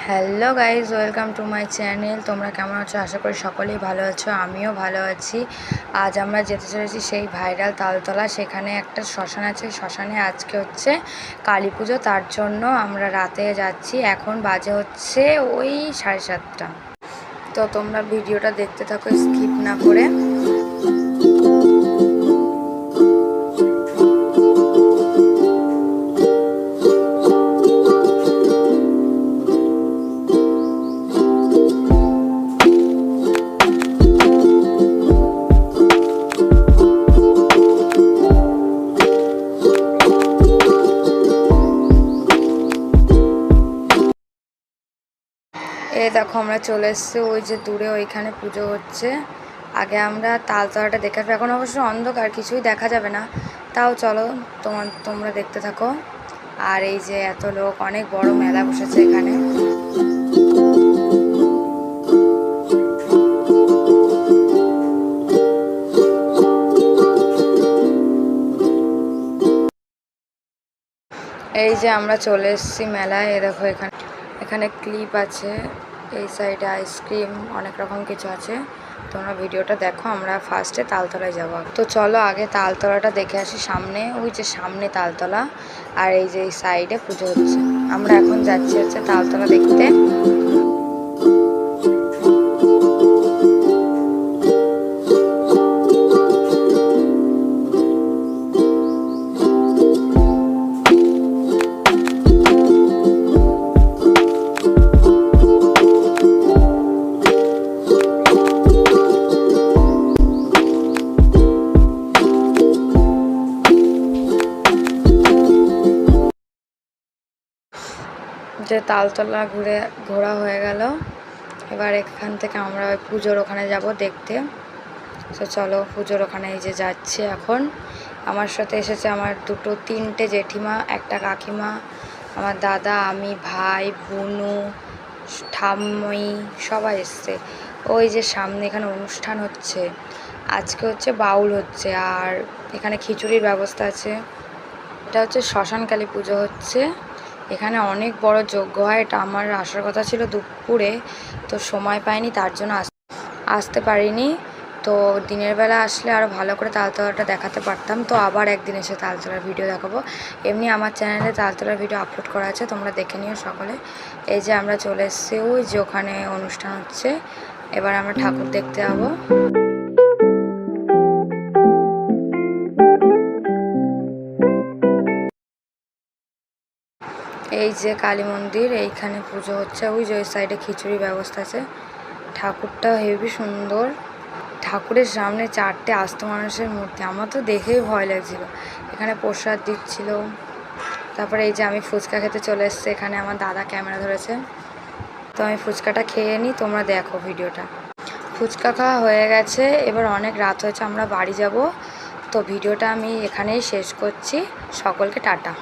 Hello guys, welcome to my channel. তোমরা কেমন আছো? আশা করি সকলেই ভালো আছো, আমিও ভালো আছি। আজ আমরা যেতে চলেছি সেই ভাইরাল তালতলা। সেখানে একটা শ্মশান আছে, শ্মশানে আজকে হচ্ছে কালী পুজো, তার জন্য আমরা রাতে যাচ্ছি। এখন বাজে হচ্ছে ওই 7:30। তো তোমরা ভিডিওটা দেখতে থাকো স্কিপ না করে। এই দেখো আমরা চলে এসেছি, ওই যে দূরে ওইখানে পুজো হচ্ছে। আগে আমরা তালতলাটা দেখে আসবো। এখন অবশ্য অন্ধকার, কিছুই দেখা যাবে না, তাও চলো তোমরা দেখতে থাকো। আর এই যে এত লোক, অনেক বড় মেলা বসেছে এখানে। এই যে আমরা চলে এসেছি মেলায়। এ দেখো এখানে ক্লিপ আছে, এই সাইডে আইসক্রিম, অনেক রকম কিছু আছে। তোমরা ভিডিওটা দেখো। আমরা ফার্স্টে তালতলায় যাব। তো চলো আগে তালতলাটা দেখে আসি। সামনে, ওই যে সামনে তালতলা, আর এই যে এই সাইডে পুজো হচ্ছে। আমরা এখন যাচ্ছি হচ্ছে তালতলা দেখতে। যে তালতলা ঘোরা হয়ে গেল, এবার এখান থেকে আমরা ওই পুজোর ওখানে যাব দেখতে। তো চলো পুজোর ওখানে এই যে যাচ্ছি এখন। আমার সাথে এসেছে আমার তিনটে জেঠিমা, একটা কাকিমা, আমার দাদা, আমি, ভাই, বুনু, ঠাম্মি, সবাই এসছে। ওই যে সামনে এখানে অনুষ্ঠান হচ্ছে, আজকে হচ্ছে বাউল হচ্ছে, আর এখানে খিচুড়ির ব্যবস্থা আছে। এটা হচ্ছে শ্মশানকালী পুজো হচ্ছে। এখানে অনেক বড় যজ্ঞ হয়। এটা আমার আসার কথা ছিল দুপুরে, তো সময় পাইনি, তার জন্য আসতে পারিনি। তো দিনের বেলা আসলে আরও ভালো করে তালতলাটা দেখাতে পারতাম। তো আবার একদিন এসে তালতলার ভিডিও দেখাবো। এমনি আমার চ্যানেলে তালতলার ভিডিও আপলোড করা আছে, তোমরা দেখে নিও সকলে। এই যে আমরা চলে এসেছি, ওই যে ওখানে অনুষ্ঠান হচ্ছে। এবার আমরা ঠাকুর দেখতে যাবো। এই যে কালী মন্দির, এইখানে পুজো হচ্ছে। ওই যে ওই সাইডে খিচুড়ির ব্যবস্থা আছে। ঠাকুরটা হেবি সুন্দর। ঠাকুরের সামনে 4টে আস্ত মানুষের মূর্তি, আমার তো দেখেই ভয় লাগছিল। এখানে প্রসাদ দিচ্ছিল। তারপরে এই যে আমি ফুচকা খেতে চলে এসেছি। এখানে আমার দাদা ক্যামেরা ধরেছে, তো আমি ফুচকাটা খেয়ে নিই, তোমরা দেখো ভিডিওটা। ফুচকা খাওয়া হয়ে গেছে, এবার অনেক রাত হয়েছে, আমরা বাড়ি যাব। তো ভিডিওটা আমি এখানেই শেষ করছি। সকলকে টাটা।